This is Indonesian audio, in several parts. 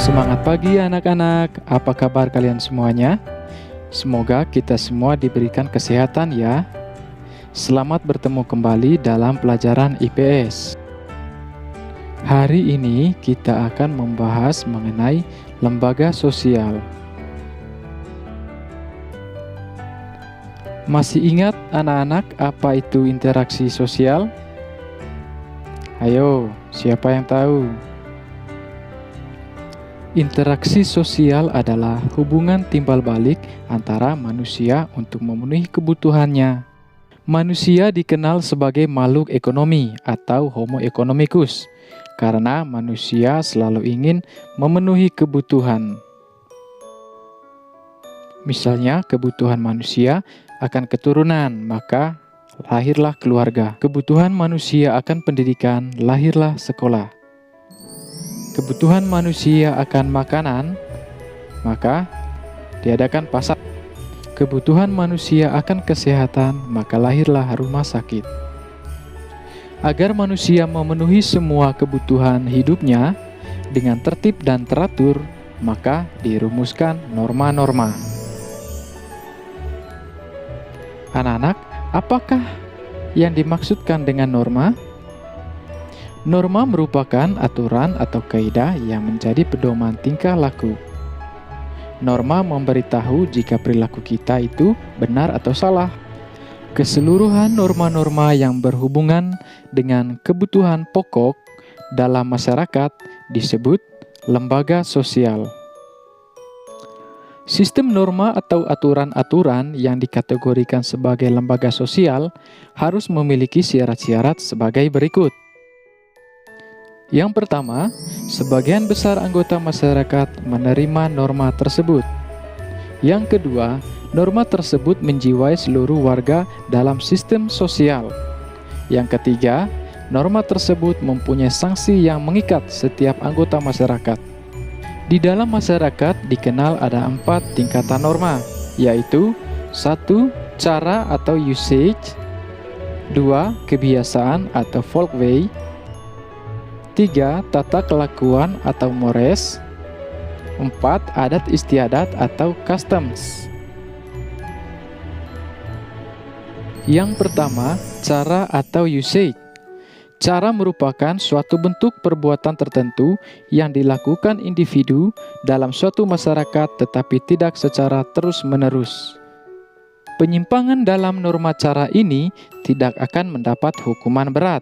Semangat pagi anak-anak, apa kabar kalian semuanya? Semoga kita semua diberikan kesehatan ya. Selamat bertemu kembali dalam pelajaran IPS. Hari ini kita akan membahas mengenai lembaga sosial. Masih ingat anak-anak apa itu interaksi sosial? Ayo, siapa yang tahu? Interaksi sosial adalah hubungan timbal balik antara manusia untuk memenuhi kebutuhannya. Manusia dikenal sebagai makhluk ekonomi atau Homo economicus karena manusia selalu ingin memenuhi kebutuhan. Misalnya, kebutuhan manusia akan keturunan, maka lahirlah keluarga. Kebutuhan manusia akan pendidikan, lahirlah sekolah. Kebutuhan manusia akan makanan, maka diadakan pasar. Kebutuhan manusia akan kesehatan, maka lahirlah rumah sakit. Agar manusia memenuhi semua kebutuhan hidupnya dengan tertib dan teratur, maka dirumuskan norma-norma. Anak-anak, apakah yang dimaksudkan dengan norma? Norma merupakan aturan atau kaidah yang menjadi pedoman tingkah laku. Norma memberitahu jika perilaku kita itu benar atau salah. Keseluruhan norma-norma yang berhubungan dengan kebutuhan pokok dalam masyarakat disebut lembaga sosial. Sistem norma atau aturan-aturan yang dikategorikan sebagai lembaga sosial harus memiliki syarat-syarat sebagai berikut. Yang pertama, sebagian besar anggota masyarakat menerima norma tersebut. Yang kedua, norma tersebut menjiwai seluruh warga dalam sistem sosial. Yang ketiga, norma tersebut mempunyai sanksi yang mengikat setiap anggota masyarakat. Di dalam masyarakat dikenal ada 4 tingkatan norma, yaitu 1. Cara atau usage, 2. Kebiasaan atau folkway, 3. Tata kelakuan atau mores, 4. Adat istiadat atau customs. Yang pertama, cara atau usage. Cara merupakan suatu bentuk perbuatan tertentu yang dilakukan individu dalam suatu masyarakat tetapi tidak secara terus-menerus. Penyimpangan dalam norma cara ini tidak akan mendapat hukuman berat.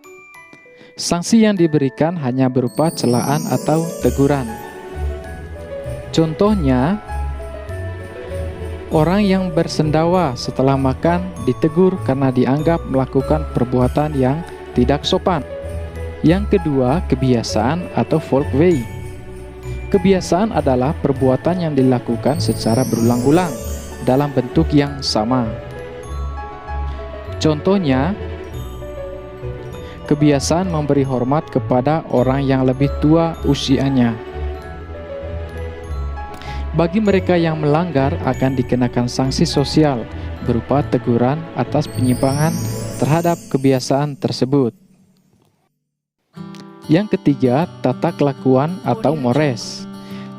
Sanksi yang diberikan hanya berupa celaan atau teguran. Contohnya, orang yang bersendawa setelah makan ditegur karena dianggap melakukan perbuatan yang tidak sopan. Yang kedua, kebiasaan atau folkway. Kebiasaan adalah perbuatan yang dilakukan secara berulang-ulang dalam bentuk yang sama. Contohnya, kebiasaan memberi hormat kepada orang yang lebih tua usianya. Bagi mereka yang melanggar akan dikenakan sanksi sosial berupa teguran atas penyimpangan terhadap kebiasaan tersebut. Yang ketiga, tata kelakuan atau mores.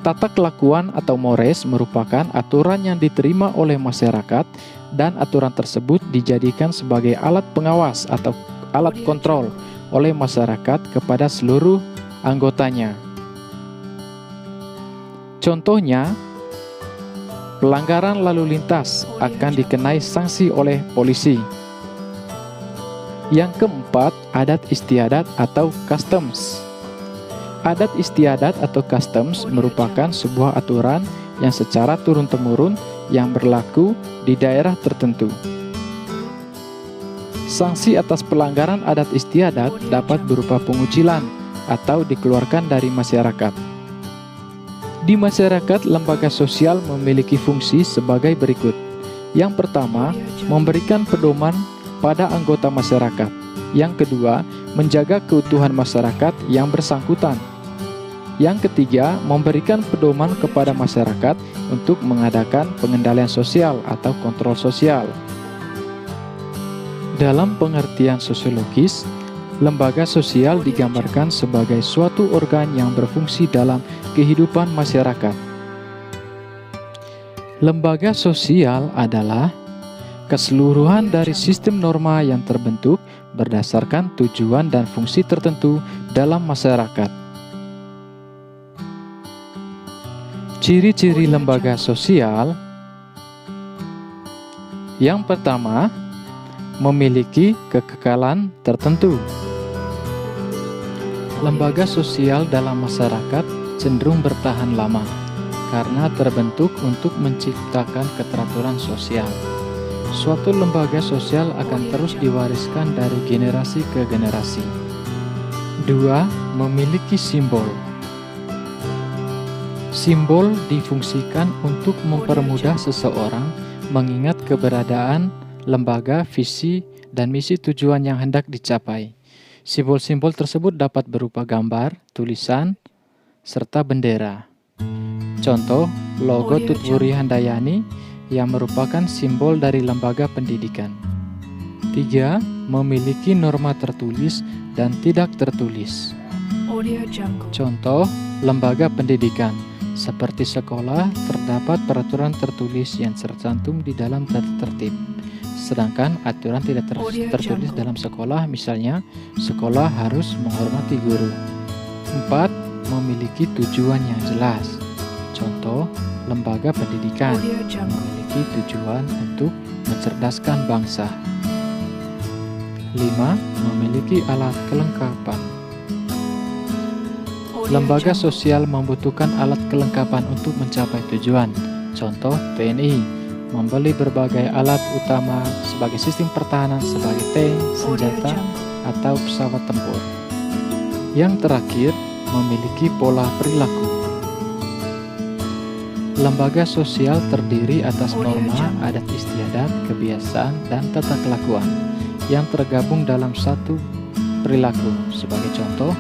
Tata kelakuan atau mores merupakan aturan yang diterima oleh masyarakat dan aturan tersebut dijadikan sebagai alat pengawas atau alat kontrol oleh masyarakat kepada seluruh anggotanya. Contohnya, pelanggaran lalu lintas akan dikenai sanksi oleh polisi. Yang keempat, adat istiadat atau customs. Adat istiadat atau customs merupakan sebuah aturan yang secara turun-temurun yang berlaku di daerah tertentu. Sanksi atas pelanggaran adat istiadat dapat berupa pengucilan atau dikeluarkan dari masyarakat. Di masyarakat, lembaga sosial memiliki fungsi sebagai berikut. Yang pertama, memberikan pedoman pada anggota masyarakat. Yang kedua, menjaga keutuhan masyarakat yang bersangkutan. Yang ketiga, memberikan pedoman kepada masyarakat untuk mengadakan pengendalian sosial atau kontrol sosial. Dalam pengertian sosiologis, Lembaga sosial digambarkan sebagai suatu organ yang berfungsi dalam kehidupan masyarakat. Lembaga sosial adalah keseluruhan dari sistem norma yang terbentuk berdasarkan tujuan dan fungsi tertentu dalam masyarakat. Ciri-ciri lembaga sosial. Yang pertama, memiliki kekekalan tertentu. Lembaga sosial dalam masyarakat cenderung bertahan lama karena terbentuk untuk menciptakan keteraturan sosial. Suatu lembaga sosial akan terus diwariskan dari generasi ke generasi. 2. Memiliki simbol. Simbol difungsikan untuk mempermudah seseorang mengingat keberadaan lembaga, visi, dan misi tujuan yang hendak dicapai. Simbol-simbol tersebut dapat berupa gambar, tulisan, serta bendera. Contoh, logo Tutwuri Handayani yang merupakan simbol dari lembaga pendidikan. 3. Memiliki norma tertulis dan tidak tertulis. Contoh, lembaga pendidikan. Seperti sekolah, terdapat peraturan tertulis yang tercantum di dalam tertib. Sedangkan aturan tidak tertulis dalam sekolah, misalnya, sekolah harus menghormati guru. 4. Memiliki tujuan yang jelas. Contoh, lembaga pendidikan memiliki tujuan untuk mencerdaskan bangsa. 5. Memiliki alat kelengkapan. Lembaga sosial membutuhkan alat kelengkapan untuk mencapai tujuan. Contoh, TNI membeli berbagai alat utama sebagai sistem pertahanan sebagai tank, senjata, atau pesawat tempur. Yang terakhir, memiliki pola perilaku. Lembaga sosial terdiri atas norma, adat istiadat, kebiasaan, dan tata kelakuan yang tergabung dalam satu perilaku. Sebagai contoh,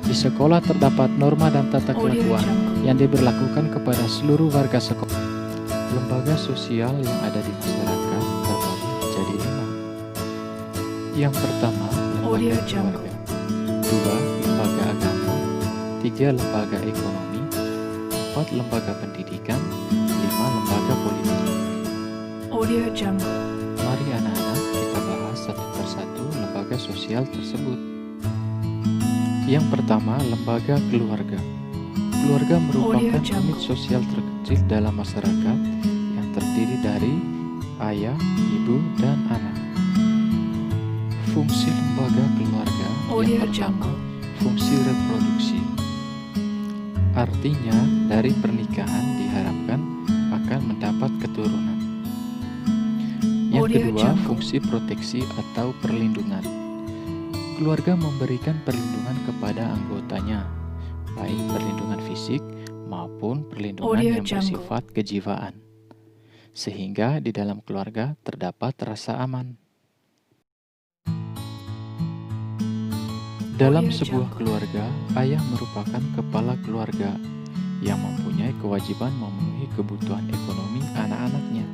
di sekolah terdapat norma dan tata kelakuan yang diberlakukan kepada seluruh warga sekolah. Lembaga sosial yang ada di masyarakat terbagi menjadi 5. Yang pertama, lembaga keluarga. 2. Lembaga agama. 3. Lembaga ekonomi. 4. Lembaga pendidikan. 5. Lembaga politik. Mari anak-anak kita bahas satu persatu lembaga sosial tersebut. Yang pertama, lembaga keluarga. Keluarga merupakan unit sosial terkecil dalam masyarakat yang terdiri dari ayah, ibu, dan anak. Fungsi lembaga keluarga yang pertama, fungsi reproduksi. Artinya, dari pernikahan diharapkan akan mendapat keturunan. Yang kedua, fungsi proteksi atau perlindungan. Keluarga memberikan perlindungan kepada anggotanya, baik perlindungan fisik maupun perlindungan yang bersifat kejiwaan, sehingga di dalam keluarga terdapat rasa aman. Dalam sebuah keluarga, ayah merupakan kepala keluarga yang mempunyai kewajiban memenuhi kebutuhan ekonomi anak-anaknya.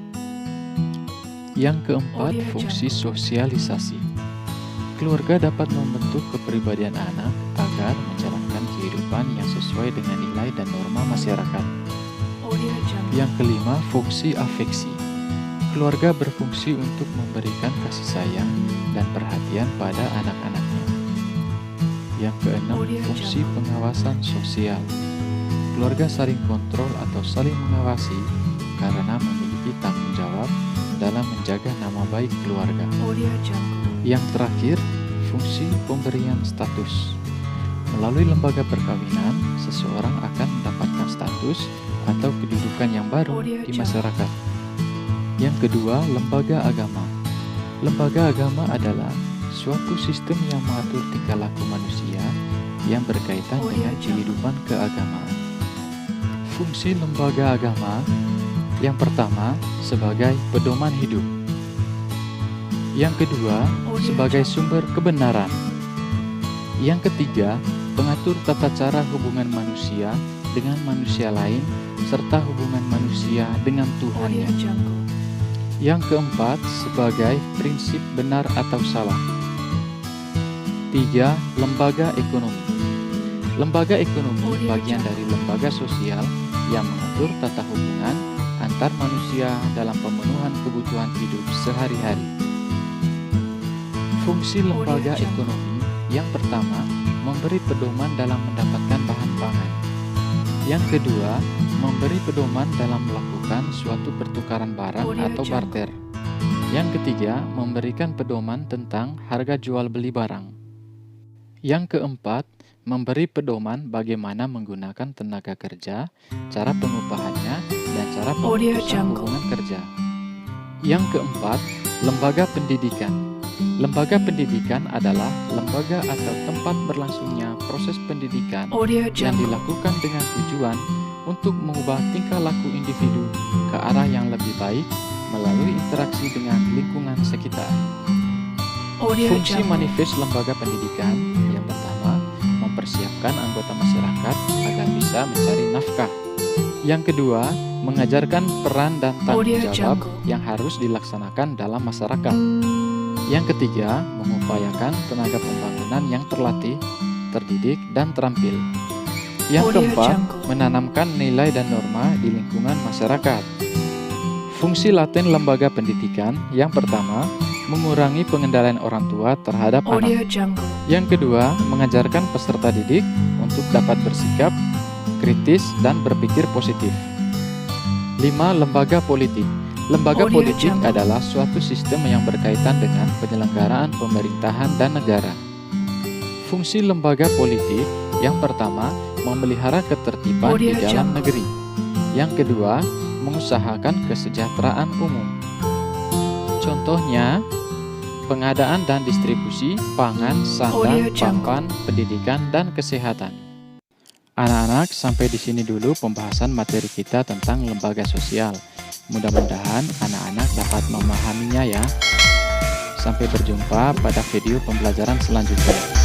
Yang keempat, fungsi sosialisasi. Keluarga dapat membentuk kepribadian anak agar menjalankan kehidupan yang sesuai dengan nilai dan norma masyarakat. Yang kelima, fungsi afeksi. Keluarga berfungsi untuk memberikan kasih sayang dan perhatian pada anak-anaknya. Yang keenam, fungsi pengawasan sosial. Keluarga saling kontrol atau saling mengawasi karena memiliki tanggung jawab dalam menjaga nama baik keluarga. Yang terakhir, fungsi pemberian status. Melalui lembaga perkawinan, seseorang akan mendapatkan status atau kedudukan yang baru di masyarakat. Yang kedua, lembaga agama. Lembaga agama adalah suatu sistem yang mengatur tingkah laku manusia yang berkaitan dengan kehidupan keagamaan. Fungsi lembaga agama yang pertama, sebagai pedoman hidup. Yang kedua, sebagai sumber kebenaran. Yang ketiga, pengatur tata cara hubungan manusia dengan manusia lain, serta hubungan manusia dengan Tuhannya. Yang keempat, sebagai prinsip benar atau salah. 3. Lembaga ekonomi. Lembaga ekonomi bagian dari lembaga sosial yang mengatur tata hubungan antar manusia dalam pemenuhan kebutuhan hidup sehari-hari. Fungsi lembaga ekonomi yang pertama, memberi pedoman dalam mendapatkan bahan pangan. Yang kedua, memberi pedoman dalam melakukan suatu pertukaran barang atau barter. Yang ketiga, memberikan pedoman tentang harga jual beli barang. Yang keempat, memberi pedoman bagaimana menggunakan tenaga kerja, cara pengupahannya, dan cara pemutusan hubungan kerja. Yang keempat, lembaga pendidikan. Lembaga pendidikan adalah lembaga atau tempat berlangsungnya proses pendidikan yang dilakukan dengan tujuan untuk mengubah tingkah laku individu ke arah yang lebih baik melalui interaksi dengan lingkungan sekitar. Fungsi manifest lembaga pendidikan yang pertama, mempersiapkan anggota masyarakat agar bisa mencari nafkah. Yang kedua, mengajarkan peran dan tanggung jawab yang harus dilaksanakan dalam masyarakat. Yang ketiga, mengupayakan tenaga pembangunan yang terlatih, terdidik, dan terampil. Yang keempat, menanamkan nilai dan norma di lingkungan masyarakat. Fungsi laten lembaga pendidikan yang pertama, mengurangi pengendalian orang tua terhadap anak. Yang kedua, mengajarkan peserta didik untuk dapat bersikap kritis dan berpikir positif. 5. Lembaga politik. Lembaga politik adalah suatu sistem yang berkaitan dengan penyelenggaraan pemerintahan dan negara. Fungsi lembaga politik yang pertama, memelihara ketertiban di dalam negeri. Yang kedua, mengusahakan kesejahteraan umum. Contohnya, pengadaan dan distribusi pangan, sandang, papan, pendidikan, dan kesehatan. Anak-anak, sampai di sini dulu pembahasan materi kita tentang lembaga sosial. Mudah-mudahan anak-anak dapat memahaminya ya. Sampai berjumpa pada video pembelajaran selanjutnya.